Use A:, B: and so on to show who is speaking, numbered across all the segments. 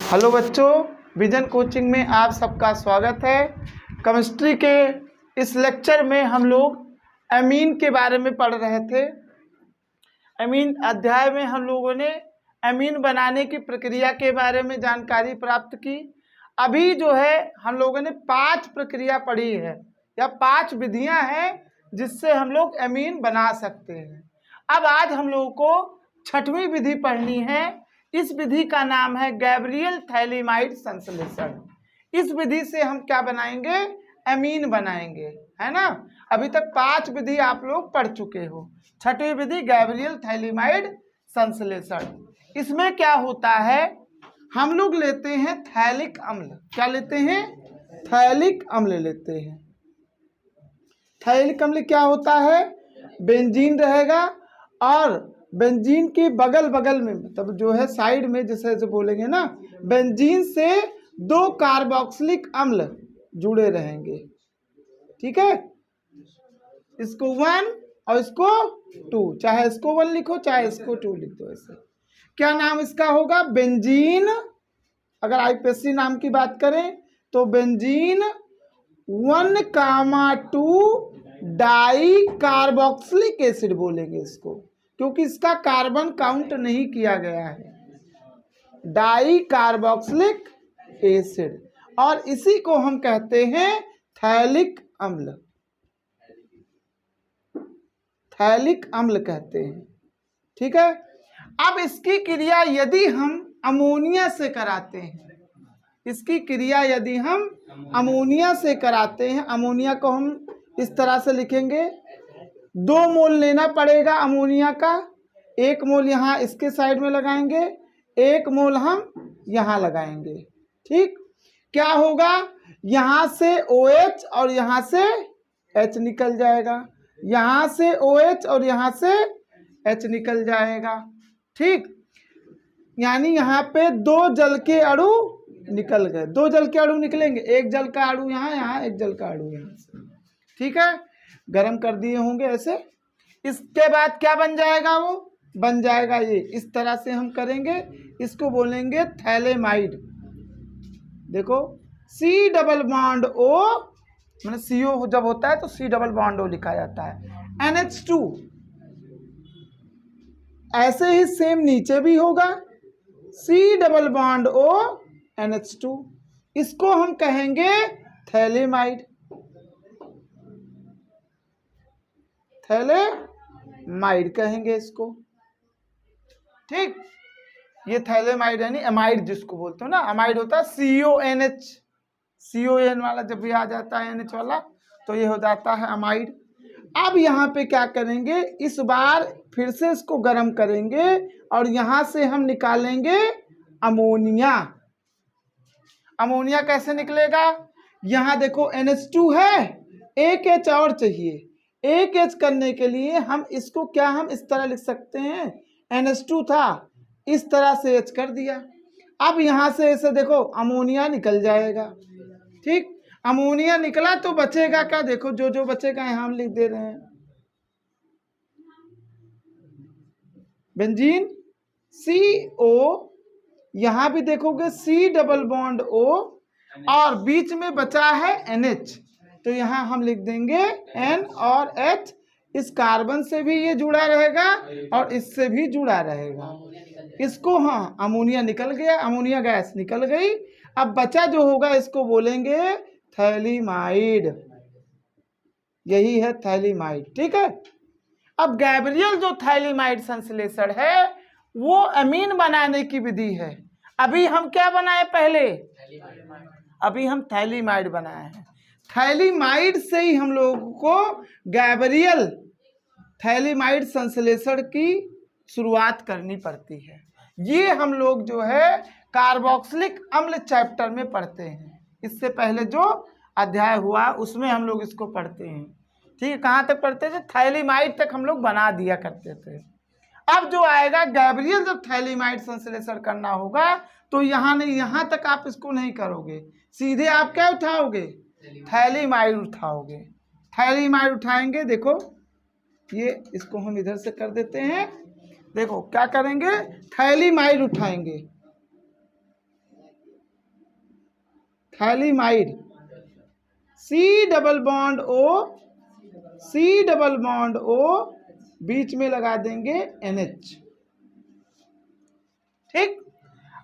A: Hello बच्चों, vision coaching में आप सबका स्वागत है। केमिस्ट्री के इस लेक्चर में हम लोग एमीन के बारे में पढ़ रहे थे। एमीन अध्याय में हम लोगों ने एमीन बनाने की प्रक्रिया के बारे में जानकारी प्राप्त की। अभी जो है हम लोगों ने 5 प्रक्रिया पढ़ी है या 5 विधियां हैं जिससे हम लोग एमीन बना सकते हैं। अब आज हम लोगों को 6वीं विधि पढ़नी है। इस विधि का नाम है गैब्रियल थैलीमाइड संश्लेषण। इस विधि से हम क्या बनाएंगे? एमीन बनाएंगे, है ना। अभी तक 5 विधि आप लोग पढ़ चुके हो। 6वीं विधि गैब्रियल थैलीमाइड संश्लेषण। इसमें क्या होता है, हम लोग लेते हैं थैलिक अम्ल। क्या लेते हैं? थैलिक अम्ल लेते हैं। थैलिक अम्ल क्या होता है? बेंजीन रहेगा और बेंजीन के बगल बगल में, मतलब जो है साइड में, जैसे बोलेंगे ना, बेंजीन से 2 कार्बोक्सिलिक अम्ल जुड़े रहेंगे। ठीक है, इसको 1 और इसको 2, चाहे इसको 1 लिखो चाहे इसको 2 लिख दो। ऐसे क्या नाम इसका होगा? बेंजीन। अगर आईपीएससी नाम की बात करें तो बेंजीन 1,2 डाई कार्बोक्सिलिक एसिड बोलेंगे इसको, क्योंकि इसका कार्बन काउंट नहीं किया गया है। डाई कार्बोक्सिलिक एसिड, और इसी को हम कहते हैं थैलिक अम्ल। थैलिक अम्ल कहते हैं। ठीक है, अब इसकी क्रिया यदि हम अमोनिया से कराते हैं, इसकी क्रिया यदि हम अमोनिया से कराते हैं, अमोनिया को हम इस तरह से लिखेंगे। 2 मोल लेना पड़ेगा अमोनिया का। 1 मोल यहाँ इसके साइड में लगाएंगे, 1 मोल हम यहाँ लगाएंगे। ठीक, क्या होगा? यहाँ से OH और यहाँ से H निकल जाएगा, यहाँ से OH और यहाँ से H निकल जाएगा। ठीक, यानी यहाँ पे 2 जल के अणु निकल गए। 2 जल के अणु निकलेंगे, 1 जल का अणु यहाँ, यहाँ 1 जल का अणु यहाँ से। ठीक है, गरम कर दिए होंगे ऐसे। इसके बाद क्या बन जाएगा? वो बन जाएगा ये। इस तरह से हम करेंगे, इसको बोलेंगे थैलेमाइड। देखो, C डबल बॉन्ड O, मतलब CO जब होता है तो C डबल बॉन्ड O लिखा जाता है। NH2 ऐसे ही सेम नीचे भी होगा, C double bond O NH2। इसको हम कहेंगे थैलेमाइड। थैलेमाइड कहेंगे इसको। ठीक, ये थैलेमाइड यानी अमाइड जिसको बोलते हो ना। अमाइड होता है CONH, CON वाला जब भी आ जाता है NH वाला तो ये हो जाता है अमाइड। अब यहाँ पे क्या करेंगे, इस बार फिर से इसको गर्म करेंगे और यहाँ से हम निकालेंगे अमोनिया। अमोनिया कैसे निकलेगा? यहाँ देखो NH2 है, 1 H और चाहिए। 1 H करने के लिए हम इसको क्या, हम इस तरह लिख सकते हैं, NH2 था, इस तरह से H कर दिया। अब यहाँ से ऐसे देखो अमोनिया निकल जाएगा। ठीक, अमोनिया निकला तो बचेगा क्या? देखो जो जो बचेगा यहाँ हम लिख दे रहे हैं। बेंजीन CO, यहाँ भी देखोगे C डबल बॉन्ड O, और बीच में बचा है NH, तो यहाँ हम लिख देंगे N और H। इस कार्बन से भी ये जुड़ा रहेगा और इससे भी जुड़ा रहेगा। इसको, हाँ, अमोनिया निकल गया, अमोनिया गैस निकल गई। अब बचा जो होगा इसको बोलेंगे थैलीमाइड। यही है थैलीमाइड। ठीक है, अब गैब्रियल जो थैलीमाइड संश्लेषण है वो अमीन बनाने की विधि है। अभी हम क्या बनाए? पहले अभी हम थैलीमाइड बनाए हैं। थैलीमाइड से ही हम लोगों को गैब्रियल थैलीमाइड संश्लेषण की शुरुआत करनी पड़ती है। ये हम लोग जो है कार्बोक्सिलिक अम्ल चैप्टर में पढ़ते हैं। इससे पहले जो अध्याय हुआ उसमें हम लोग इसको पढ़ते हैं। ठीक है, कहाँ तक पढ़ते थे? थैलीमाइड तक हम लोग बना दिया करते थे। अब जो आएगा गैब्रियल, जब थैलीमाइड संश्लेषण करना होगा तो यहाँ नहीं, यहाँ तक आप इसको नहीं करोगे, सीधे आप क्या उठाओगे? थैलीमाइड उठाओगे। थैलीमाइड उठाएंगे, देखो ये, इसको हम इधर से कर देते हैं। देखो क्या करेंगे, थैलीमाइड उठाएंगे। Phthalimide, C double bond O, बीच में लगा देंगे NH। ठीक,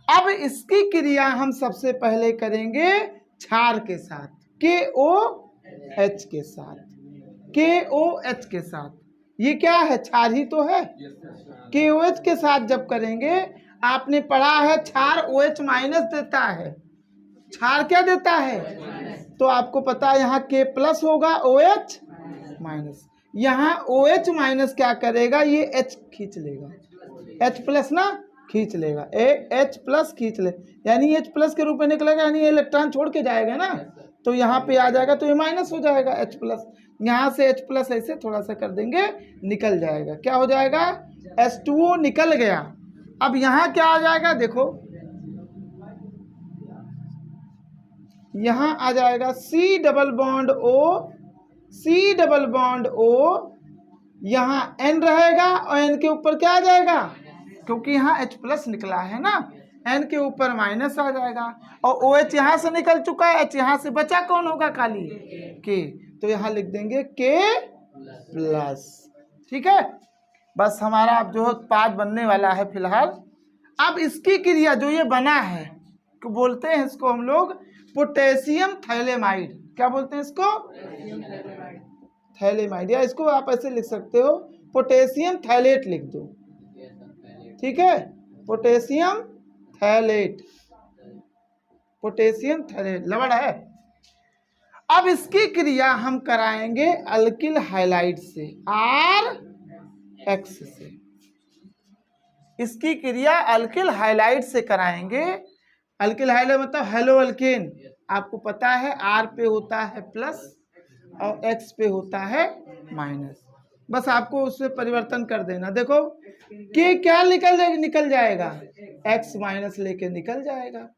A: अब इसकी क्रिया हम सबसे पहले करेंगे क्षार के साथ, KOH के साथ, KOH के साथ। ये क्या है, क्षार ही तो है। KOH के साथ जब करेंगे, आपने पढ़ा है क्षार OH माइनस देता है, क्षार क्या देता है, तो आपको पता है यहाँ K प्लस होगा, OH माइनस। यहाँ OH माइनस क्या करेगा, ये H खींच लेगा, H प्लस ना खींच लेगा, H प्लस खींच ले, यानी H प्लस के रूप में निकलेगा, यानी इलेक्ट्रॉन छोड़ के जाएगा ना, तो यहाँ पे आ जाएगा, तो ये माइनस हो जाएगा H प्लस। यहाँ से H प्लस ऐसे थोड़ा सा कर देंगे, निकल जाएगा, क्या हो जाएगा, H2O निकल गया। अब यहाँ क्या आ जाएगा, देखो यहाँ आ जाएगा C डबल बॉन्ड O, यहाँ N रहेगा और N के ऊपर क्या आ जाएगा, क्योंकि यहाँ H प्लस निकला है ना, N के ऊपर माइनस आ जाएगा, और OH यहाँ से निकल चुका है, H यहाँ से बचा कौन होगा, खाली K, तो यहाँ लिख देंगे K प्लस। ठीक है, बस हमारा अब जो उत्पाद बनने वाला है फिलहाल। अब इसकी क्रिया जो ये बना है, तो बोलते हैं इसको हम लोग पोटेशियम थैलेमाइड। क्या बोलते हैं इसको, थैलेमाइड, या इसको आप ऐसे लिख सकते हो, पोटेशियम थैलेट लिख दो। ठीक है, पोटेशियम थैलेट, पोटेशियम थैलेट लवण है। अब इसकी क्रिया हम कराएंगे अल्किल हाइलाइड से, RX से। इसकी क्रिया अल्किल हाइलाइड से कराएंगे। अल्किल हाइलाइड मतलब हेलो अल्केन, आपको पता है R पे होता है प्लस और X पे होता है माइनस, बस आपको उससे परिवर्तन कर देना। देखो K क्या निकल जाएगा, X माइनस लेके निकल जाएगा।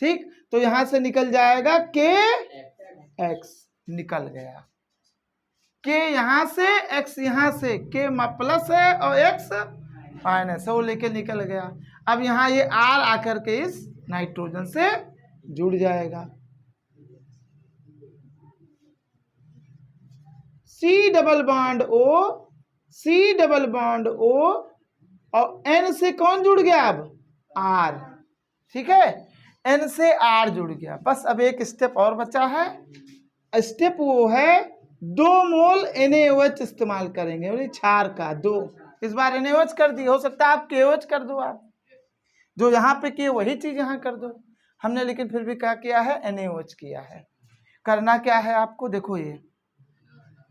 A: ठीक, तो यहां से निकल जाएगा KX, निकल गया K यहाँ से, X यहाँ से, K प्लस है और X माइनस है, वो लेके निकल गया। अब यहाँ ये R आकर के इस नाइट्रोजन से जुड़ जाएगा। C डबल बॉन्ड O और N से कौन जुड़ गया, अब R। ठीक है, N से R जुड़ गया। बस अब एक स्टेप और बचा है, स्टेप वो है 2 मोल NaOH इस्तेमाल करेंगे, बोले क्षार का 2। इस बार NaOH कर दी, हो सकता है आप KOH कर दो, आप जो यहाँ पे किए वही चीज यहाँ कर दो। हमने लेकिन फिर भी क्या किया है, NaOH किया है। करना क्या है आपको, देखो ये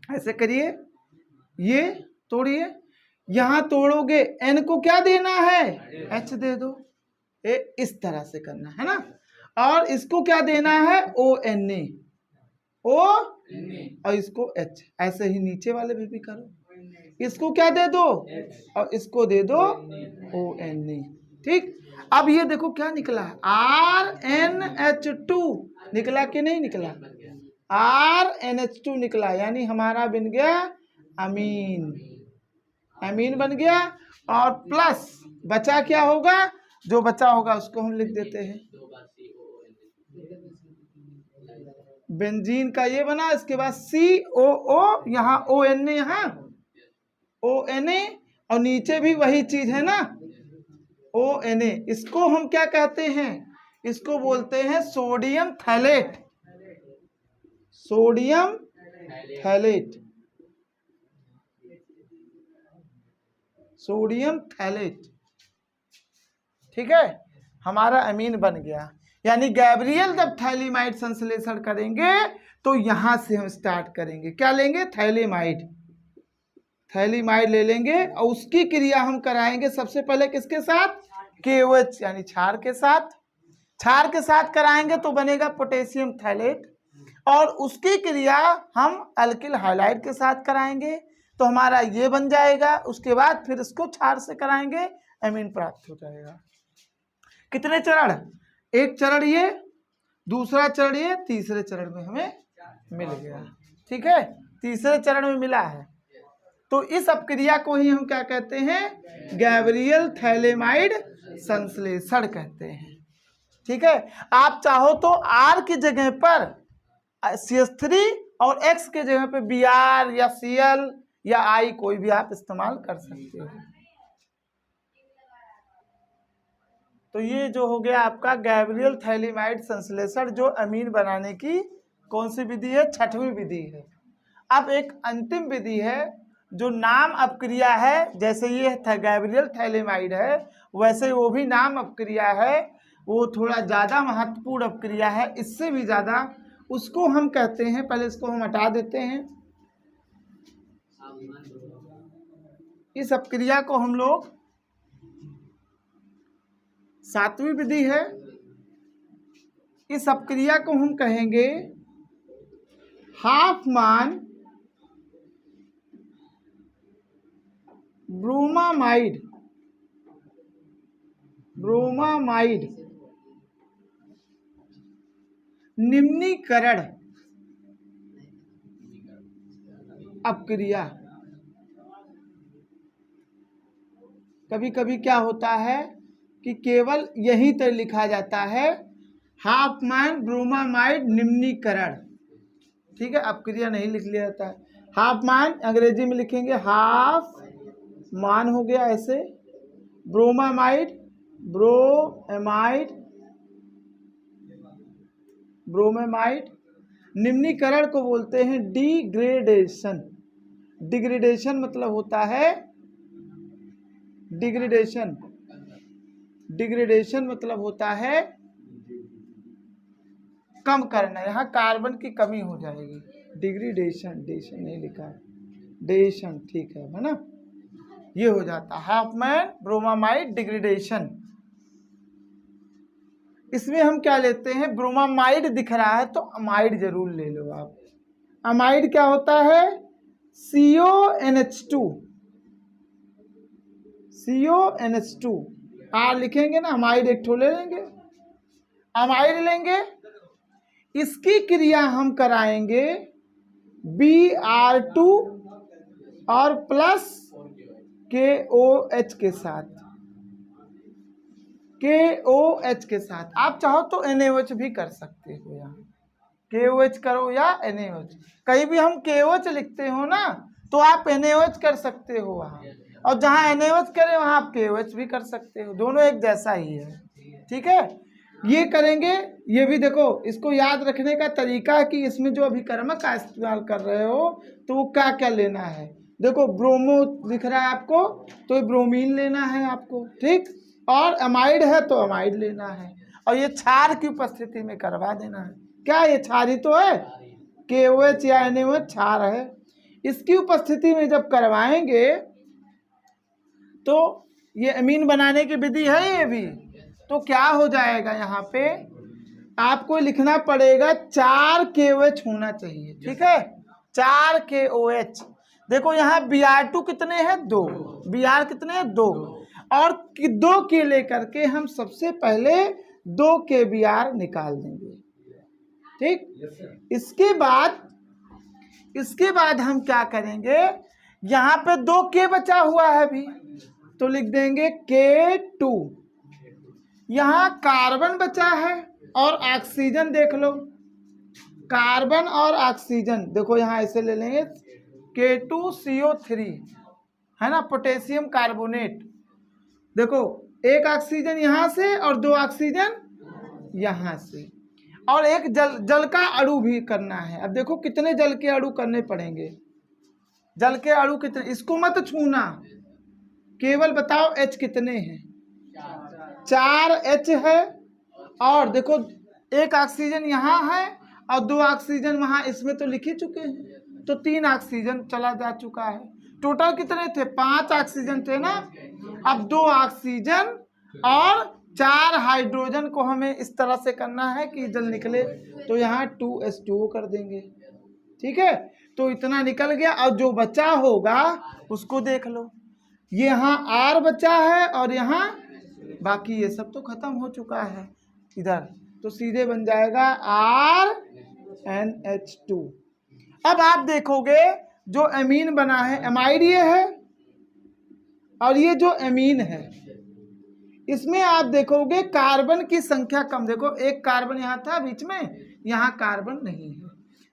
A: ऐसे करिए, ये तोड़िए, यहाँ तोड़ोगे N को क्या देना है, H दे दो, इस तरह से करना है ना, और इसको क्या देना है, ONA, और इसको H, ऐसे ही नीचे वाले भी करो, इसको क्या दे दो और इसको दे दो ONA। ठीक, अब ये देखो क्या निकला, RNH2 निकला कि नहीं निकला, RNH2 निकला, यानी हमारा बन गया अमीन, अमीन बन गया। और प्लस बचा क्या होगा, जो बचा होगा उसको हम लिख देते हैं, बेंजीन का ये बना, इसके बाद COO, यहाँ ONA, यहाँ ONA, और नीचे भी वही चीज है ना, ONA। इसको हम क्या कहते हैं, इसको बोलते हैं sodium phthalate, sodium phthalate, sodium phthalate. ठीक है, हमारा अमीन बन गया। यानी गैब्रियल जब थैलीमाइड संश्लेषण करेंगे तो यहां से हम स्टार्ट करेंगे, क्या लेंगे, थैलीमाइड, थैलीमाइड ले लेंगे, और उसकी क्रिया हम कराएंगे सबसे पहले किसके साथ, KOH यानी क्षार के साथ। क्षार के साथ कराएंगे तो बनेगा पोटेशियम थैलेट, और उसकी क्रिया हम अल्किल हाइलाइड के साथ कराएंगे तो हमारा ये बन जाएगा। उसके बाद फिर इसको क्षार से कराएंगे, अमीन प्राप्त हो जाएगा। कितने चरण, एक चरण ये, दूसरा चरण ये, तीसरे चरण में हमें मिल गया। ठीक है, तीसरे चरण में मिला है, तो इस अपक्रिया को ही हम क्या कहते हैं, गैब्रियल थैलेमाइड संश्लेषण कहते हैं। ठीक है। आप चाहो तो R की जगह पर CH3 और X के जगह पे Br या Cl या I कोई भी आप इस्तेमाल कर सकते हो। तो ये जो हो गया आपका गैब्रियल थैलीमाइड संश्लेषण, जो अमीन बनाने की कौन सी विधि है? छठवीं विधि है। अब एक अंतिम विधि है जो नाम अपक्रिया है, जैसे ये गैब्रियल थैलीमाइड है वैसे वो भी नाम अपक्रिया है, वो थोड़ा ज़्यादा महत्वपूर्ण अपक्रिया है, इससे भी ज़्यादा। उसको हम कहते हैं, पहले इसको हम हटा देते हैं, इस अपक्रिया को हम लोग, सातवीं विधि है, इस अपक्रिया को हम कहेंगे हाफमान ब्रोमामाइड निम्नीकरण अपक्रिया। कभी कभी क्या होता है कि केवल यही तो लिखा जाता है हाफमान ब्रोमामाइड निम्नीकरण, ठीक है, अपक्रिया नहीं लिख लिया जाता है। हाफमान अंग्रेजी में लिखेंगे हाफ मान हो गया ऐसे, ब्रोमामाइड ब्रोमामाइड निम्नीकरण को बोलते हैं डिग्रेडेशन। डिग्रेडेशन मतलब होता है डिग्रेडेशन मतलब होता है कम करना, यहाँ कार्बन की कमी हो जाएगी। डिग्रेडेशन, डेशन नहीं लिखा है, डेशन ठीक है ना, ये हो जाता है हाफमैन ब्रोमामाइड डिग्रेडेशन। इसमें हम क्या लेते हैं, ब्रोमामाइड दिख रहा है तो अमाइड जरूर ले लो आप। अमाइड क्या होता है? CONH2 R लिखेंगे ना, अमाइड एक ठो ले लेंगे, अमाइड लेंगे, इसकी क्रिया हम कराएंगे Br2 और प्लस KOH के साथ, KOH के साथ। आप चाहो तो NaOH भी कर सकते हो, यहाँ KOH करो या NaOH, कहीं भी हम KOH लिखते हो ना तो आप NaOH कर सकते हो वहाँ, और जहाँ NaOH करे वहाँ आप KOH भी कर सकते हो, दोनों एक जैसा ही है, ठीक है। ये करेंगे, ये भी देखो, इसको याद रखने का तरीका है कि इसमें जो अभिकर्मक का इस्तेमाल कर रहे हो तो वो क्या क्या लेना है। देखो ब्रोमो दिख रहा है आपको तो ये ब्रोमीन लेना है आपको, ठीक, और अमाइड है तो अमाइड लेना है, और ये क्षार की उपस्थिति में करवा देना है। क्या ये क्षार ही तो है, KOH या NaOH क्षार है, इसकी उपस्थिति में जब करवाएंगे तो ये अमीन बनाने की विधि है ये भी। तो क्या हो जाएगा, यहाँ पे आपको लिखना पड़ेगा 4 KOH होना चाहिए, ठीक है, 4 KOH। देखो यहाँ Br2 कितने हैं, 2, Br कितने हैं, 2, और 2 के लेकर के हम सबसे पहले 2 के Br निकाल देंगे, ठीक। इसके बाद हम क्या करेंगे, यहाँ पे 2 K बचा हुआ है अभी तो लिख देंगे K2। यहाँ कार्बन बचा है और ऑक्सीजन देख लो, कार्बन और ऑक्सीजन देखो यहाँ ऐसे ले लेंगे K2CO3 है ना, पोटेशियम कार्बोनेट। देखो एक ऑक्सीजन यहाँ से और 2 ऑक्सीजन यहाँ से, और एक जल का अणु भी करना है। अब देखो कितने जल के अणु करने पड़ेंगे, जल के अणु कितने, इसको मत छूना, केवल बताओ H कितने हैं, 4 H है, और देखो एक ऑक्सीजन यहाँ है और 2 ऑक्सीजन वहाँ, इसमें तो लिख ही चुके हैं, तो 3 ऑक्सीजन चला जा चुका है। टोटल कितने थे, 5 ऑक्सीजन थे ना। अब 2 ऑक्सीजन और 4 हाइड्रोजन को हमें इस तरह से करना है कि जल निकले, तो यहाँ 2H2O कर देंगे, ठीक है। तो इतना निकल गया, और जो बचा होगा उसको देख लो, ये यहाँ R बचा है और यहाँ बाकी ये सब तो खत्म हो चुका है इधर, तो सीधे बन जाएगा RNH2। अब आप देखोगे जो अमीन बना है, अमाइड ये है, और ये जो अमीन है इसमें आप देखोगे कार्बन की संख्या कम, देखो एक कार्बन यहाँ था बीच में, यहाँ कार्बन नहीं है,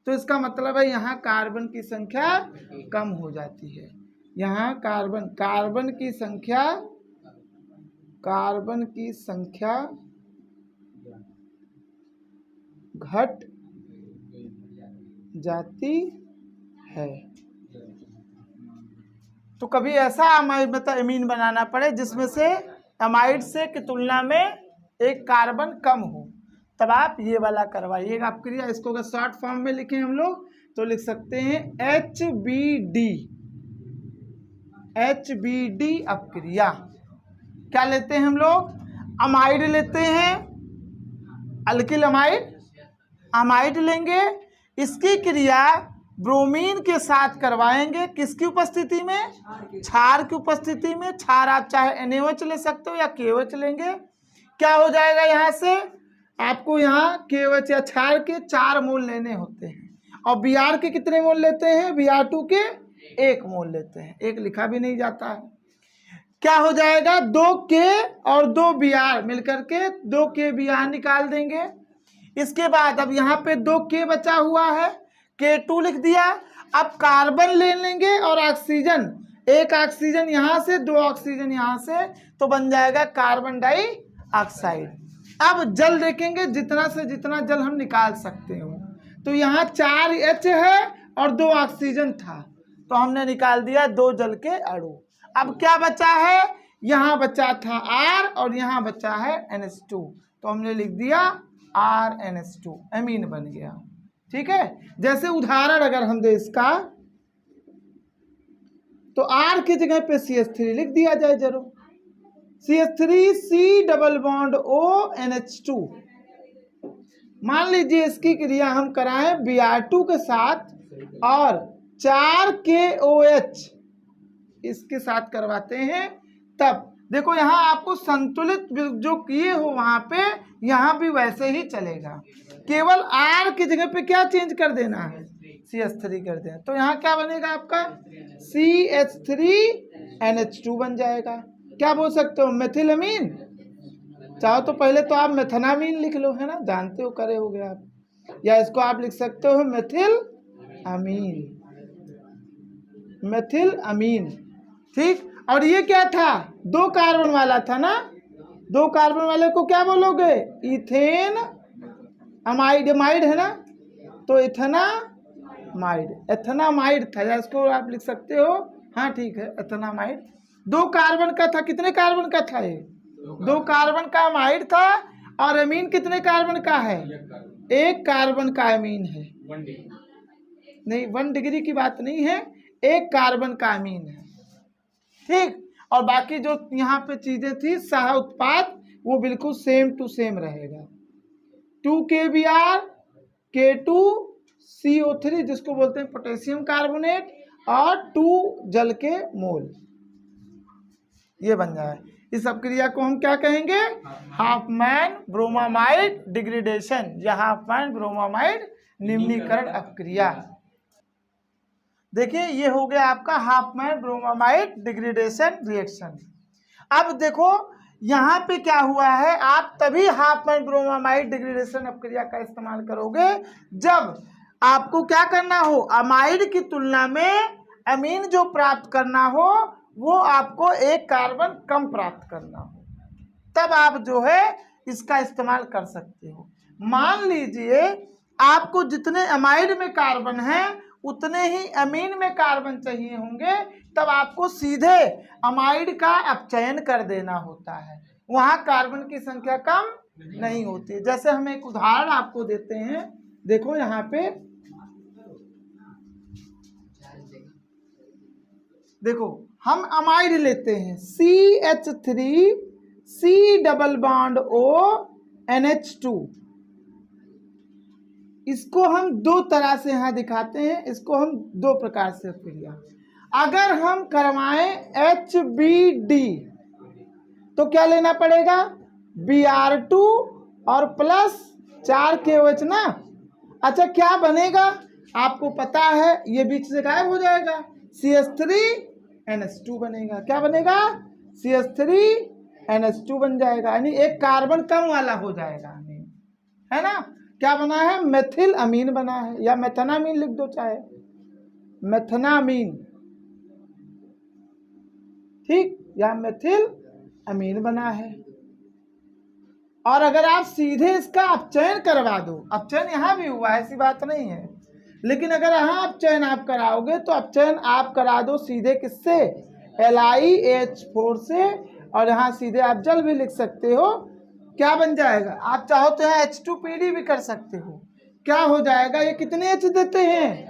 A: तो इसका मतलब है यहाँ कार्बन की संख्या कम हो जाती है। यहाँ कार्बन की संख्या घट जाती है। तो कभी ऐसा अमीन बनाना पड़े जिसमें से अमाइड से की तुलना में एक कार्बन कम हो, तब आप ये वाला करवाइएगा आप क्रिया। इसको अगर शॉर्ट फॉर्म में लिखें हम लोग तो लिख सकते हैं HBD अपक्रिया। क्या लेते हैं हम लोग? अमाइड लेते हैं, अल्किल अमाइड लेंगे, इसकी क्रिया ब्रोमीन के साथ करवाएंगे। किसकी उपस्थिति में? क्षार की उपस्थिति में। क्षार आप चाहे NaOH ले सकते हो या KOH लेंगे। क्या हो जाएगा? यहाँ से आपको यहाँ KOH या क्षार के 4 मोल लेने होते हैं, और Br के कितने मोल लेते हैं? Br2 के 1 मोल लेते हैं, 1 लिखा भी नहीं जाता है। क्या हो जाएगा? 2K और 2 Br मिलकर के 2K Br निकाल देंगे। इसके बाद अब यहाँ पे 2K बचा हुआ है, K2 लिख दिया। अब कार्बन ले लेंगे और ऑक्सीजन, 1 ऑक्सीजन यहाँ से 2 ऑक्सीजन यहाँ से, तो बन जाएगा कार्बन डाइऑक्साइड। अब जल देखेंगे, जितना से जितना जल हम निकाल सकते हो। तो यहाँ 4 H है और 2 ऑक्सीजन था, तो हमने निकाल दिया 2 जल के अणु। अब क्या बचा है? यहाँ बचा था R और यहाँ बचा है NH2, तो हमने लिख दिया RNH2, एमीन बन गया। ठीक है। जैसे उदाहरण अगर हम दे इसका, तो R की जगह पे CH3 लिख दिया जाए जरूर। CH3C double bond O NH2। मान लीजिए इसकी क्रिया हम कराएं Br2 के साथ और 4KOH इसके साथ करवाते हैं, तब देखो यहाँ आपको संतुलित जो किए हो वहां पे, यहाँ भी वैसे ही चलेगा, केवल R की जगह पे क्या चेंज कर देना है? CH3 कर देना। तो यहाँ क्या बनेगा आपका? CH3NH2 बन जाएगा। क्या बोल सकते हो? मेथिल अमीन। चाहो तो पहले तो आप मेथनामीन लिख लो, है ना, जानते हो, करे होगे आप, या इसको आप लिख सकते हो मेथिल अमीन। ठीक। और ये क्या था? 2 कार्बन वाला था ना, 2 कार्बन वाले को क्या बोलोगे? इथेन अमाइड है ना, तो एथेनामाइड था, या इसको आप लिख सकते हो, हाँ ठीक है, एथेनामाइड। 2 कार्बन का था। कितने कार्बन का था ये? 2 कार्बन का अमाइड था। और अमीन कितने कार्बन का है? 1 कार्बन का अमीन है। नहीं, 1 डिग्री की बात नहीं है, 1 कार्बन का अमीन है। ठीक। और बाकी जो यहाँ पे चीजें थी सह उत्पाद, वो बिल्कुल सेम टू सेम रहेगा। 2KBr, K2CO3 जिसको बोलते हैं पोटेशियम कार्बोनेट, और 2 जल के मोल, ये बन जाए। इस अपक्रिया को हम क्या कहेंगे? हाफमैन ब्रोमामाइड डिग्रेडेशन या हाफमैन ब्रोमामाइड निम्नीकरण अपक्रिया। देखिए ये हो गया आपका हाफमैन ब्रोमामाइड डिग्रेडेशन रिएक्शन। अब देखो यहाँ पे क्या हुआ है, आप तभी हाफमैन ब्रोमामाइड डिग्रेडेशन अपक्रिया का इस्तेमाल करोगे जब आपको क्या करना हो, अमाइड की तुलना में अमीन जो प्राप्त करना हो वो आपको 1 कार्बन कम प्राप्त करना हो, तब आप जो है इसका इस्तेमाल कर सकते हो। मान लीजिए आपको जितने अमाइड में कार्बन हैं उतने ही अमीन में कार्बन चाहिए होंगे, तब आपको सीधे अमाइड का अपचयन कर देना होता है, वहां कार्बन की संख्या कम नहीं होती। जैसे हम एक उदाहरण आपको देते हैं, देखो यहाँ पे देखो, हम अमाइड लेते हैं CH3C double bond O NH2। इसको हम 2 तरह से यहाँ दिखाते हैं, इसको हम 2 प्रकार से क्रिया। अगर हम करवाएं HBD तो क्या लेना पड़ेगा? Br2 और प्लस 4KOH ना। अच्छा क्या बनेगा आपको पता है, ये बीच से गायब हो जाएगा, CH3NH2 बनेगा। क्या बनेगा? CH3 NH2 बन जाएगा, यानी एक कार्बन कम वाला हो जाएगा अमीन, है ना। क्या बना है, मेथिल अमीन बना है, या मेथनामीन लिख दो चाहे, मेथनामीन, ठीक, या मेथिल अमीन बना है। और अगर आप सीधे इसका अपचयन करवा दो, अपचयन यहाँ भी हुआ है, ऐसी बात नहीं है, लेकिन अगर यहाँ अपचयन आप कराओगे तो अपचयन आप करा दो सीधे किससे, LiH4 से, और यहाँ सीधे आप जल भी लिख सकते हो। क्या बन जाएगा, आप चाहो तो यहाँ H2PD भी कर सकते हो। क्या हो जाएगा, ये कितने H देते हैं,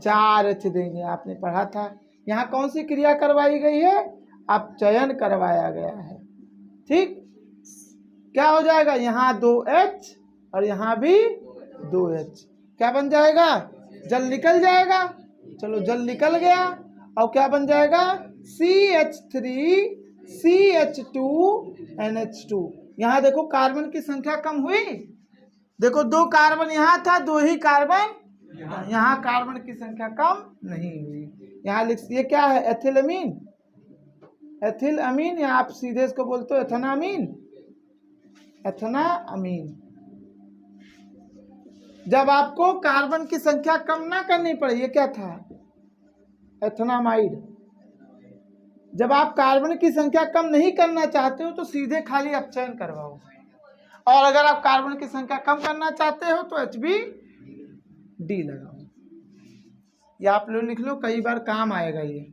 A: 4 H देंगे, आपने पढ़ा था। यहाँ कौन सी क्रिया करवाई गई है, अपचयन करवाया गया है, ठीक। क्या हो जाएगा, यहाँ 2H और यहाँ भी 2H, क्या बन जाएगा, जल निकल जाएगा। चलो जल निकल गया, और क्या बन जाएगा, CH3CH2NH2। यहाँ देखो कार्बन की संख्या कम हुई, देखो 2 कार्बन यहाँ था, 2 ही कार्बन यहाँ, कार्बन की संख्या कम नहीं हुई। यहाँ लिख, ये क्या है, एथिलअमीन, एथिल अमीन, या आप सीधे इसको बोलते हो एथनामीन, एथनामीन। जब आपको कार्बन की संख्या कम ना करनी पड़े, ये क्या था, एथनामाइड। जब आप कार्बन की संख्या कम नहीं करना चाहते हो तो सीधे खाली अपचयन करवाओ, और अगर आप कार्बन की संख्या कम करना चाहते हो तो HBD लगाओ। या आप लोग लिख लो, कई बार काम आएगा ये।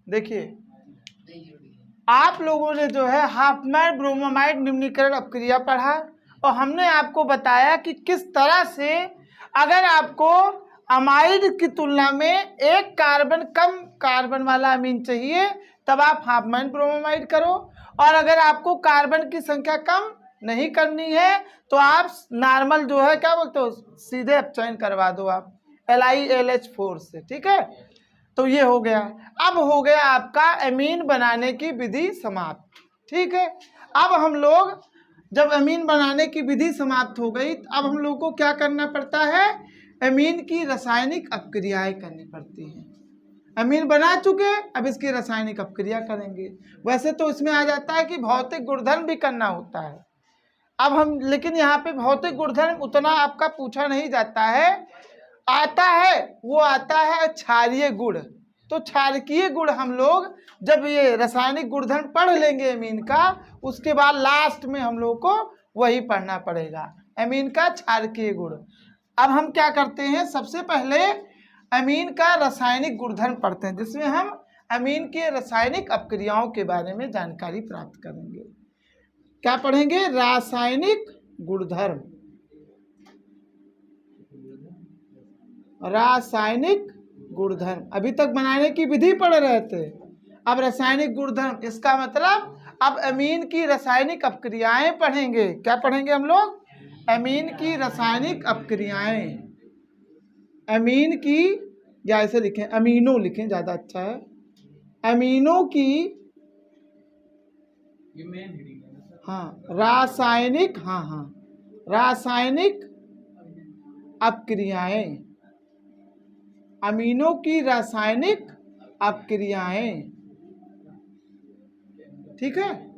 A: देखिए आप लोगों ने जो है हाफमैन ब्रोमोमाइड निम्नीकरण अपक्रिया पढ़ा, और हमने आपको बताया कि किस तरह से अगर आपको अमाइड की तुलना में एक कार्बन कम कार्बन वाला अमीन चाहिए तब आप हाफमैन ब्रोमोमाइड करो, और अगर आपको कार्बन की संख्या कम नहीं करनी है तो आप नॉर्मल जो है क्या बोलते हो, सीधे अपचयन करवा दो आप LiLH4 से, ठीक है। तो ये हो गया, अब हो गया आपका अमीन बनाने की विधि समाप्त, ठीक है। अब हम लोग जब अमीन बनाने की विधि समाप्त हो गई, अब हम लोग को क्या करना पड़ता है, अमीन की रासायनिक अपक्रियाएं करनी पड़ती हैं। अमीन बना चुके, अब इसकी रासायनिक अपक्रिया करेंगे। वैसे तो इसमें आ जाता है कि भौतिक गुणधर्म भी करना होता है, अब हम, लेकिन यहाँ पे भौतिक गुणधर्म उतना आपका पूछा नहीं जाता है, आता है वो आता है क्षारीय गुण। तो क्षारकीय गुण हम लोग जब ये रासायनिक गुणधर्म पढ़ लेंगे अमीन का, उसके बाद लास्ट में हम लोग को वही पढ़ना पड़ेगा, अमीन का क्षारकीय गुण। अब हम क्या करते हैं, सबसे पहले अमीन का रासायनिक गुणधर्म पढ़ते हैं, जिसमें हम अमीन के रासायनिक अपक्रियाओं के बारे में जानकारी प्राप्त करेंगे। क्या पढ़ेंगे, रासायनिक गुणधर्म, रासायनिक गुणधर्म। अभी तक बनाने की विधि पढ़ रहे थे, अब रासायनिक गुणधर्म, इसका मतलब अब अमीन की रासायनिक अपक्रियाएं पढ़ेंगे। क्या पढ़ेंगे हम लोग, अमीन की रासायनिक अपक्रियाएं, अमीन की, या ऐसे लिखें अमीनो लिखें ज़्यादा अच्छा है, अमीनो की, हाँ रासायनिक, हाँ रासायनिक अपक्रियाएं, अमीनो की रासायनिक अपक्रियाएं, ठीक है।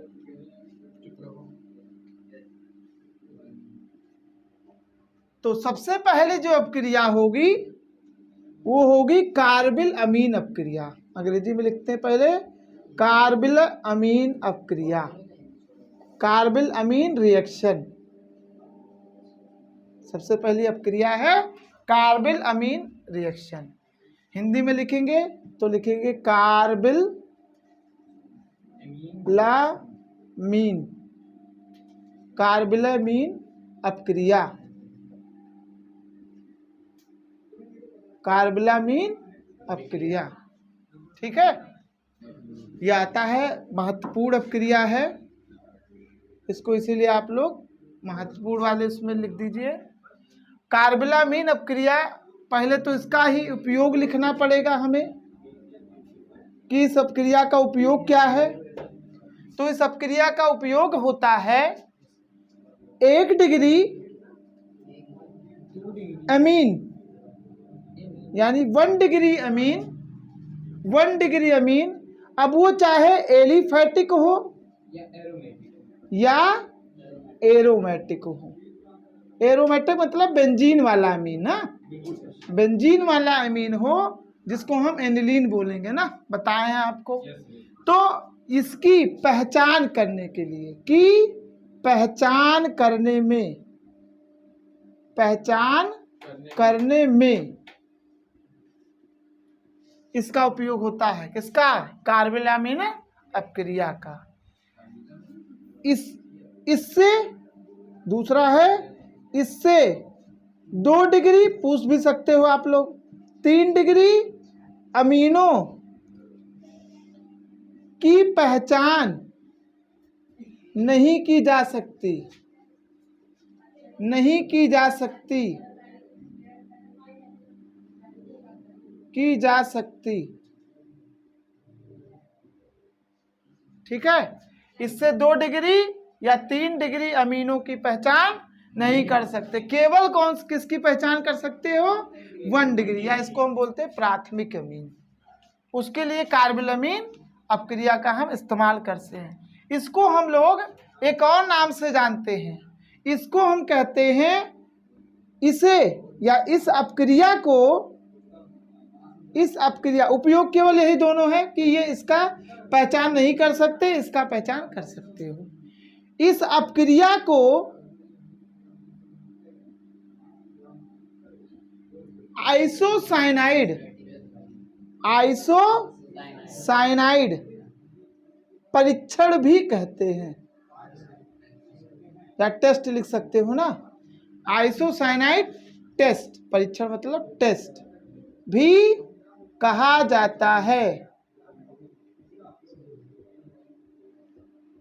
A: तो सबसे पहले जो अपक्रिया होगी वो होगी कार्बिल अमीन अपक्रिया, अंग्रेजी में लिखते हैं पहले, कार्बिल अमीन अपक्रिया, कार्बिल अमीन रिएक्शन। सबसे पहली अपक्रिया है कार्बिल अमीन रिएक्शन। हिंदी में लिखेंगे तो लिखेंगे कार्बिल लामीन, कार्बिलामीन अपक्रिया, कार्बिलामीन अपक्रिया, ठीक है। यह आता है, महत्वपूर्ण अपक्रिया है, इसको इसीलिए आप लोग महत्वपूर्ण वाले इसमें लिख दीजिए। कार्बिलामीन अपक्रिया, पहले तो इसका ही उपयोग लिखना पड़ेगा हमें कि इस अपक्रिया का उपयोग क्या है। तो इस अपक्रिया का उपयोग होता है 1 डिग्री अमीन, यानी 1 डिग्री अमीन, 1 डिग्री अमीन अब वो चाहे एलिफैटिक हो या एरोमेटिक हो। एरोमेटिक मतलब बेंजीन वाला अमीन ना, बेंजीन वाला अमीन हो जिसको हम एनिलीन बोलेंगे ना, बताए हैं आपको। तो इसकी पहचान करने के लिए, कि पहचान करने में इसका उपयोग होता है। किसका? कार्बोलामीन अपक्रिया का। इससे दूसरा है, इससे 2 डिग्री पूछ भी सकते हो आप लोग, 3 डिग्री अमीनों की पहचान नहीं की जा सकती, ठीक है। इससे 2 डिग्री या 3 डिग्री अमीनों की पहचान नहीं कर सकते। केवल किसकी पहचान कर सकते हो? 1 डिग्री, या इसको हम बोलते हैं प्राथमिक अमीन। उसके लिए कार्बोलामीन अपक्रिया का हम इस्तेमाल करते हैं। इसको हम लोग एक और नाम से जानते हैं, इसको हम कहते हैं, इसे या इस अपक्रिया उपयोग केवल यही दोनों है कि ये इसका पहचान नहीं कर सकते, इसका पहचान कर सकते हो। इस अपक्रिया को आइसोसाइनाइड परीक्षण भी कहते हैं, या टेस्ट लिख सकते हो ना। आइसोसाइनाइड टेस्ट, परीक्षण मतलब टेस्ट भी कहा जाता है।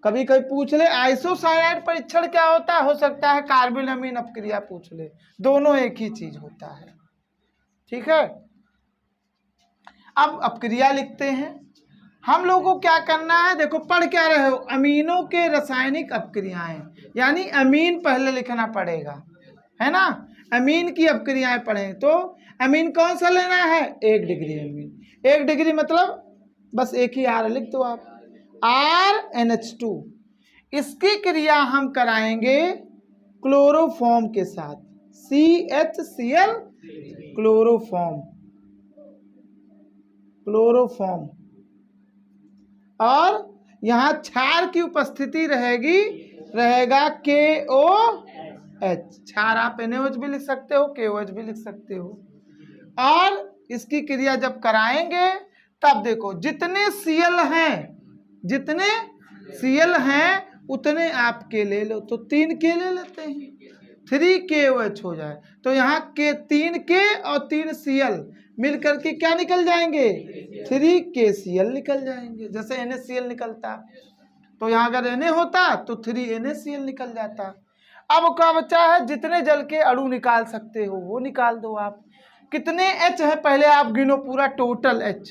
A: कभी कभी पूछ ले आइसोसाइनाइड परीक्षण क्या होता है, हो सकता है कार्बोलामीन अपक्रिया पूछ ले, दोनों एक ही चीज होता है। ठीक है, अब अपक्रिया लिखते हैं। हम लोगों को क्या करना है, देखो पढ़ क्या रहे हो, अमीनों के रासायनिक अपक्रियाएं, यानी अमीन पहले लिखना पड़ेगा, है ना। अमीन की अपक्रियाएं पढ़ें तो अमीन कौन सा लेना है? 1 डिग्री अमीन। 1 डिग्री मतलब बस एक ही आर लिख दो आप, RNH2। इसकी क्रिया हम कराएंगे क्लोरोफॉर्म के साथ, CHCl क्लोरोफॉर्म, और यहाँ क्षार की उपस्थिति रहेगा KOH। क्षार आप NaOH भी लिख सकते हो, KOH भी लिख सकते हो। और इसकी क्रिया जब कराएंगे तब देखो जितने Cl हैं उतने आप K ले लो, तो 3 K ले लेते हैं, 3 KOH हो जाए। तो यहाँ के 3 K और 3 Cl मिलकर के क्या निकल जाएंगे? 3 KCl निकल जाएंगे, जैसे NaCl निकलता। तो यहाँ अगर Na होता तो 3 NaCl निकल जाता। अब क्या बचा है? जितने जल के अणु निकाल सकते हो वो निकाल दो आप। कितने H है पहले आप गिनो, पूरा टोटल H।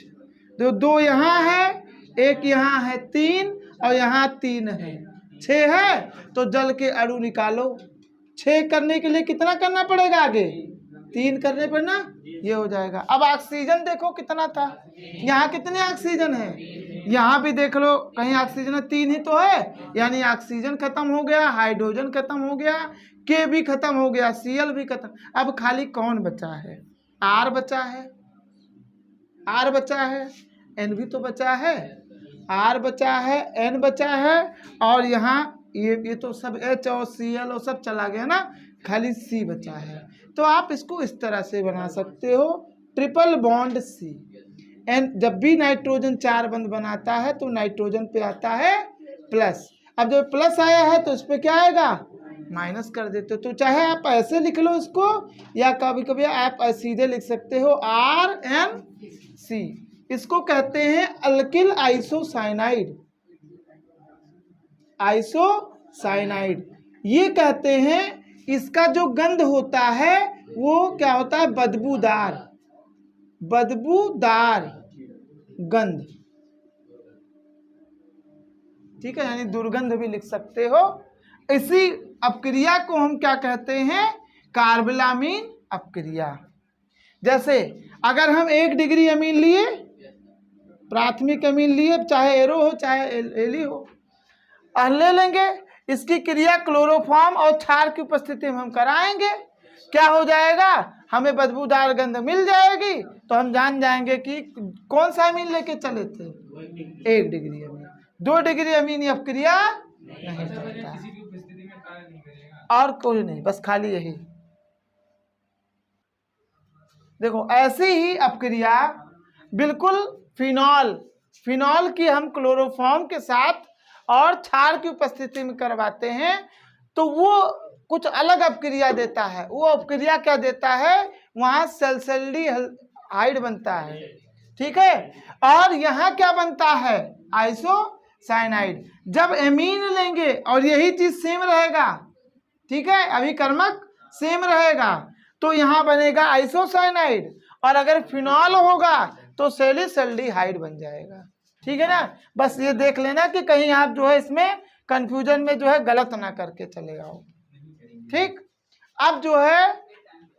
A: 2 यहाँ है, 1 यहाँ है, 3 और यहाँ 3 है, 6 है। तो जल के अणु निकालो। 6 करने के लिए कितना करना पड़ेगा? आगे 3 करने पर ना ये हो जाएगा। अब ऑक्सीजन देखो कितना था, यहाँ कितने ऑक्सीजन है? यहाँ भी देख लो, कहीं ऑक्सीजन 3 ही तो है, यानी ऑक्सीजन खत्म हो गया, हाइड्रोजन खत्म हो गया, K भी खत्म हो गया, Cl भी खत्म। अब खाली कौन बचा है? R बचा है, N भी तो बचा है, R बचा है, N बचा है, और यहाँ ये तो सब H और Cl और सब चला गया ना, खाली C बचा है। तो आप इसको इस तरह से बना सकते हो, ट्रिपल बॉन्ड C। N जब भी नाइट्रोजन 4 बंध बनाता है तो नाइट्रोजन पे आता है प्लस। अब जब प्लस आया है तो इस पे क्या आएगा? माइनस कर देते हो। तो चाहे आप ऐसे लिख लो इसको, या कभी कभी आप सीधे लिख सकते हो RNC। इसको कहते हैं अल्किल आइसोसाइनाइड। ये कहते हैं इसका जो गंध होता है वो क्या होता है? बदबूदार गंध। ठीक है, यानी दुर्गंध भी लिख सकते हो। इसी अपक्रिया को हम क्या कहते हैं? कार्बोलामीन अपक्रिया। जैसे अगर हम 1 डिग्री अमीन लिए प्राथमिक अमीन लिए, चाहे एरो हो चाहे एली हो, ले लेंगे। इसकी क्रिया क्लोरोफॉर्म और क्षार की उपस्थिति में हम कराएंगे। क्या हो जाएगा, हमें बदबूदार गंध मिल जाएगी, तो हम जान जाएंगे कि कौन सा अमीन लेके चले थे, 1 डिग्री अमीन। 2 डिग्री अमीन ये अपक्रिया नहीं करता, और कोई नहीं, बस खाली यही। देखो ऐसी ही अपक्रिया बिल्कुल फिनॉल की हम क्लोरोफॉर्म के साथ और क्षार की उपस्थिति में करवाते हैं, तो वो कुछ अलग अपक्रिया देता है। वो अपक्रिया क्या देता है, वहां सल्फाल्डिहाइड बनता है, ठीक है। और यहाँ क्या बनता है, आइसोसाइनाइड। जब एमीन लेंगे और यही चीज सेम रहेगा, ठीक है, अभिकर्मक सेम रहेगा, तो यहाँ बनेगा आइसोसाइनाइड, और अगर फिनॉल होगा तो सैलिसल्डिहाइड बन जाएगा, ठीक है ना। बस ये देख लेना कि कहीं आप जो है इसमें कंफ्यूजन में जो है गलत ना करके चले जाओ, ठीक। अब जो है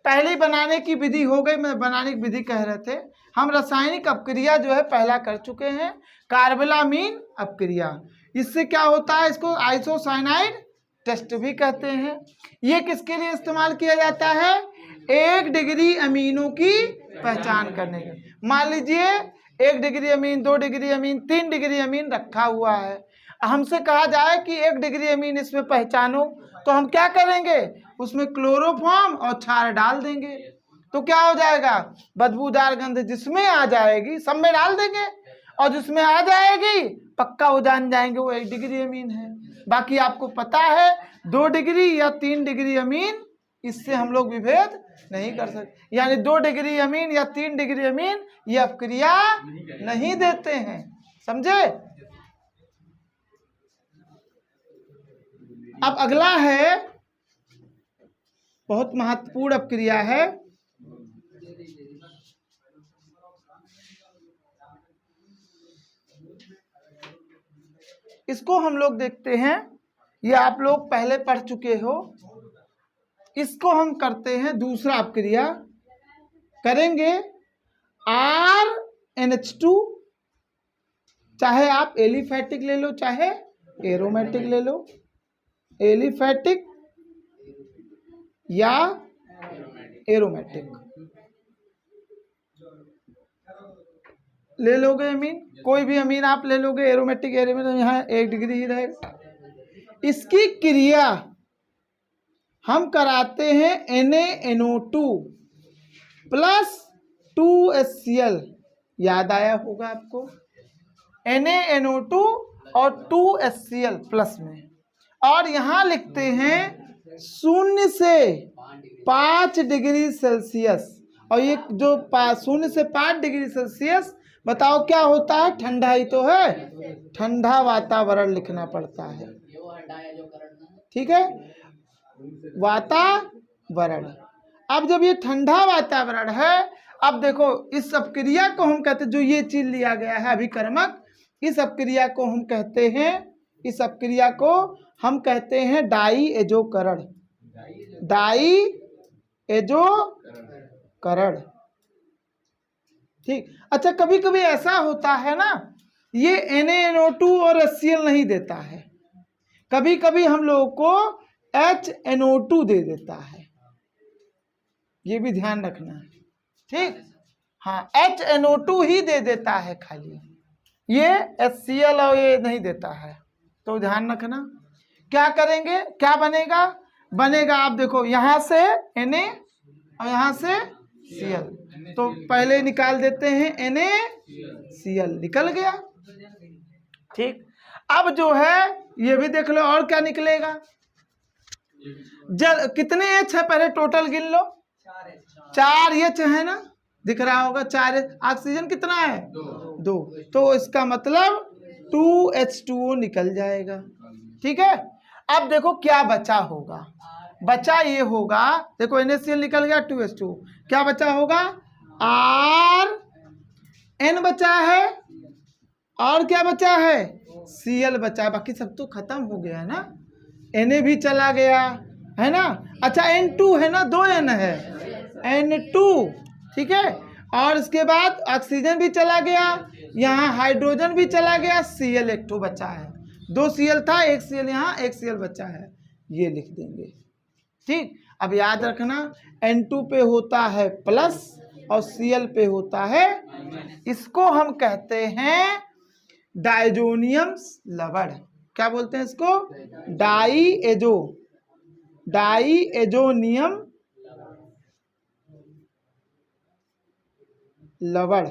A: पहली बनाने की विधि हो गई, मैं बनाने की विधि कह रहे थे। हम रासायनिक अपक्रिया जो है पहला कर चुके हैं, कार्बोलामीन अपक्रिया। इससे क्या होता है, इसको आइसोसाइनाइड टेस्ट भी कहते हैं। ये किसके लिए इस्तेमाल किया जाता है, 1 डिग्री अमीनों की पहचान करने के। मान लीजिए 1 degree amine, 2 degree amine, 3 degree amine रखा हुआ है, हमसे कहा जाए कि 1 डिग्री अमीन इसमें पहचानो, तो हम क्या करेंगे, उसमें क्लोरोफॉर्म और क्षार डाल देंगे, तो क्या हो जाएगा, बदबूदार गंध जिसमें आ जाएगी सब में डाल देंगे, और जिसमें आ जाएगी पक्का वो जान जाएंगे वो 1 डिग्री अमीन है। बाकी आपको पता है 2 डिग्री या 3 डिग्री अमीन, इससे हम लोग विभेद नहीं कर सकते, यानी 2 डिग्री अमीन या 3 डिग्री अमीन ये अपक्रिया नहीं देते हैं, समझे। अब अगला है, बहुत महत्वपूर्ण अपक्रिया है, इसको हम लोग देखते हैं, ये आप लोग पहले पढ़ चुके हो। इसको हम करते हैं, दूसरा अपक्रिया करेंगे RNH2, चाहे आप एलिफैटिक ले लो चाहे एरोमेटिक ले लो, एलिफैटिक या एरोमेटिक ले लोगे अमीन, कोई भी अमीन आप ले लोगे, एरोमेटिक एरोमेटिक, यहाँ 1 डिग्री ही रहेगा। इसकी क्रिया हम कराते हैं NaNO2 प्लस 2HCl, याद आया होगा आपको, NaNO2 और 2HCl प्लस में, और यहाँ लिखते हैं 0 से 5 डिग्री सेल्सियस, और ये जो 0 से 5 डिग्री सेल्सियस बताओ क्या होता है, ठंडा ही तो है, ठंडा वातावरण लिखना पड़ता है, ठीक है, वातावरण। अब जब ये ठंडा वातावरण है, अब देखो इस अपक्रिया को हम कहते हैं, जो ये चीज लिया गया है अभिकर्मक, इस अपक्रिया को हम कहते हैं, इस अपक्रिया को हम कहते हैं डाई एजोकरण, डाई एजोकरण, ठीक। अच्छा, कभी कभी ऐसा होता है ना, ये NaNO2 और HCl नहीं देता है, कभी कभी हम लोगों को HNO2 दे देता है, ये भी ध्यान रखना है, ठीक। हाँ, HNO2 ही दे देता है खाली, ये HCl और ये नहीं देता है, तो ध्यान रखना। क्या करेंगे, क्या बनेगा, बनेगा आप देखो यहाँ से Na और यहाँ से Cl, तो पहले निकाल देते हैं NaCl, निकल गया, ठीक। अब जो है ये भी देख लो, और क्या निकलेगा, जल कितने H है पहले टोटल गिन लो, 4 H है ना, दिख रहा होगा 4 H। ऑक्सीजन कितना है, 2, तो इसका मतलब 2H2O निकल जाएगा, ठीक है। अब देखो क्या बचा होगा, बचा ये होगा, देखो NaCl निकल गया, 2H2, क्या बचा होगा, Rn बचा है, और क्या बचा है, Cl बचा है, बाकी सब तो खत्म हो गया है ना, Na भी चला गया है ना। अच्छा N2 है ना, 2 N है, N2, ठीक है, और इसके बाद ऑक्सीजन भी चला गया, यहाँ हाइड्रोजन भी चला गया, Cl एक ठो बचा है, 2 Cl था, 1 Cl यहाँ, 1 Cl बचा है, ये लिख देंगे। ठीक, अब याद रखना N2 पे होता है प्लस और Cl पे होता है, इसको हम कहते हैं डायजोनियम लवण। क्या बोलते हैं इसको? डाईएजोनियम लवण।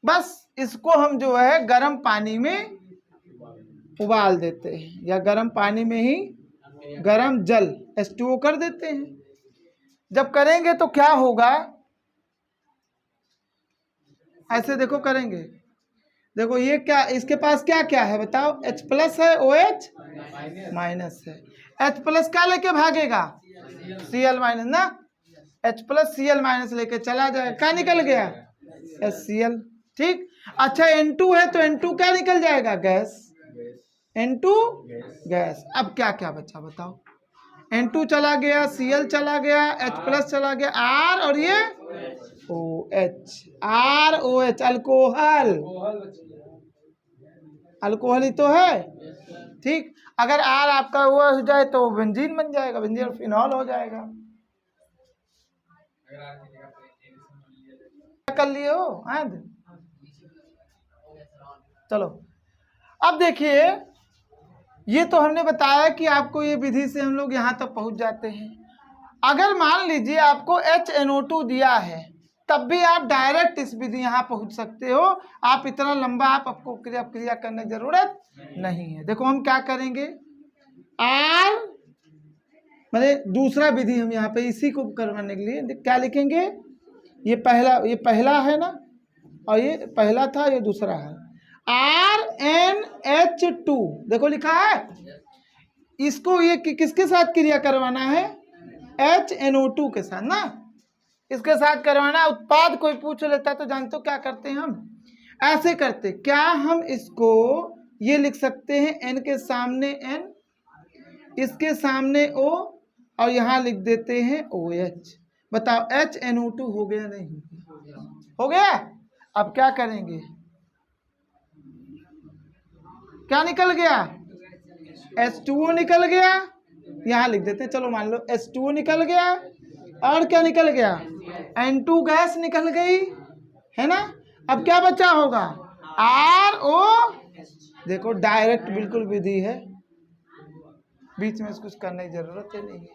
A: बस इसको हम जो है गर्म पानी में उबाल देते हैं या गर्म पानी में ही गर्म जल H2O कर देते हैं। जब करेंगे तो क्या होगा, ऐसे देखो करेंगे, देखो ये क्या, इसके पास क्या क्या है बताओ, H प्लस है, OH माइनस है। H प्लस क्या लेके भागेगा? Cl माइनस ना, H प्लस Cl माइनस लेके चला जाएगा, क्या निकल गया? HCl। ठीक, अच्छा N2 है तो N2 क्या निकल जाएगा? Gas, N2 gas. अब क्या क्या बचा बताओ, N2 चला गया, Cl चला गया, H प्लस चला गया, R और ये OH, ROH अल्कोहल, अल्कोहल ही तो है। ठीक, अगर R आपका हुआ हो जाए तो बेंजीन बन जाएगा, बेंजीन फिनॉल हो जाएगा। कर लिए हो? चलो अब देखिए, ये तो हमने बताया कि आपको ये विधि से हम लोग यहाँ तक पहुँच जाते हैं। अगर मान लीजिए आपको HNO2 दिया है, तब भी आप डायरेक्ट इस विधि यहाँ पहुँच सकते हो। आप इतना लंबा आपको क्रिया करने की जरूरत नहीं है। देखो हम क्या करेंगे, R मतलब दूसरा विधि हम यहाँ पे इसी को करवाने के लिए क्या लिखेंगे, ये पहला है ना, और ये पहला था, ये दूसरा है, RnH2 देखो लिखा है। इसको ये किसके साथ क्रिया करवाना है? HNO2 के साथ ना, इसके साथ करवाना। उत्पाद कोई पूछ लेता तो जानते हो क्या करते हैं हम? ऐसे करते, क्या हम इसको ये लिख सकते हैं, N के सामने N, इसके सामने O और यहाँ लिख देते हैं OH। बताओ HNO2 हो गया नहीं? हो गया। अब क्या करेंगे, क्या निकल गया? H2O निकल गया, यहाँ लिख देते हैं, चलो मान लो H2O निकल गया, और क्या निकल गया? N2 गैस निकल गई है ना। अब क्या बचा होगा? RO। देखो डायरेक्ट बिल्कुल विधि है, बीच में कुछ करने की जरूरत ही नहीं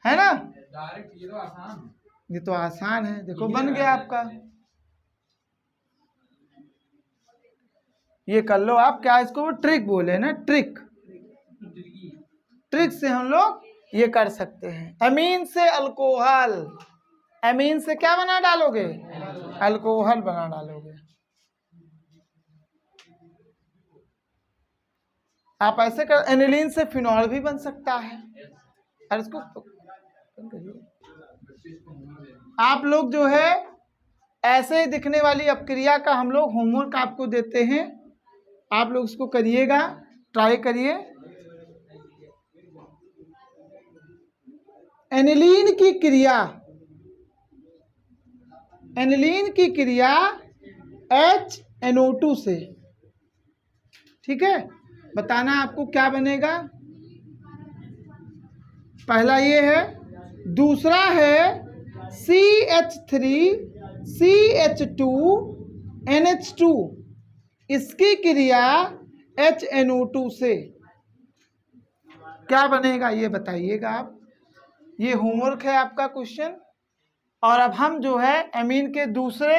A: है ना। डायरेक्ट ये तो आसान है। देखो बन गया आपका, ये कर लो आप। क्या इसको ट्रिक बोले ना, ट्रिक से हम लोग ये कर सकते हैं। अमीन से अल्कोहल, अमीन से क्या बना डालोगे? अल्कोहल बना डालोगे। आप ऐसे कर, एनिलीन से फिनॉल भी बन सकता है। और इसको आप लोग जो है ऐसे ही दिखने वाली अपक्रिया का हम लोग होमवर्क आपको देते हैं, आप लोग इसको करिएगा, ट्राई करिए। एनिलीन की क्रिया, एनिलीन की क्रिया HNO2 से, ठीक है। बताना आपको क्या बनेगा। पहला ये है, दूसरा है CH3CH2NH2, इसकी क्रिया HNO2 से क्या बनेगा ये बताइएगा आप। ये होमवर्क है आपका क्वेश्चन। और अब हम जो है एमीन के दूसरे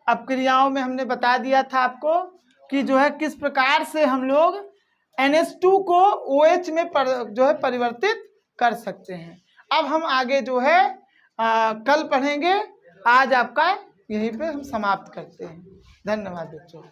A: अपक्रियाओं में हमने बता दिया था आपको कि जो है किस प्रकार से हम लोग NH2 को OH में जो है परिवर्तित कर सकते हैं। अब हम आगे जो है कल पढ़ेंगे। आज आपका यहीं पे हम समाप्त करते हैं। धन्यवाद बच्चों।